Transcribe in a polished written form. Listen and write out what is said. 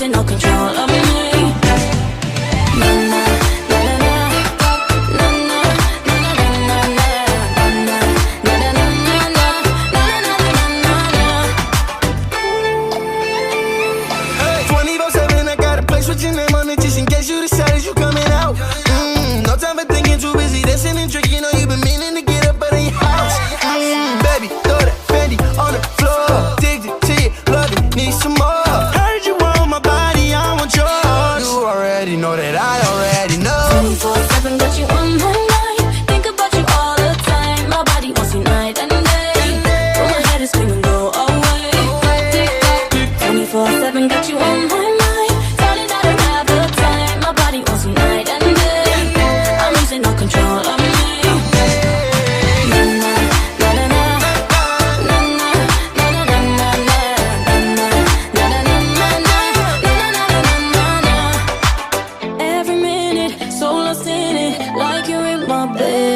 losing all control of me. Na na na na na, na na na na na na, na na na na na, na na na na na. 24/7, I got a place with your name on it just in case you decided you coming out. No time for thinking, too busy dancing and drinking. Know you've been meaning to get up out of your house. Baby, throw that Fendi on the floor. Addicted to you, love it, need some more. Heard you want my body, I want yours. You already know that I already know. 24/7 got you on my mind. Think about you all the time. My body wants you night and day. But my head is screaming, go away. 24/7 got you on my mind. Darling, I don't have the time. My body wants you night and day. I'm losing all control of me. Na na na na na, na na na na na na, na na na na na na, na na na na na. Every minute, so lost in it, like you're in my bed.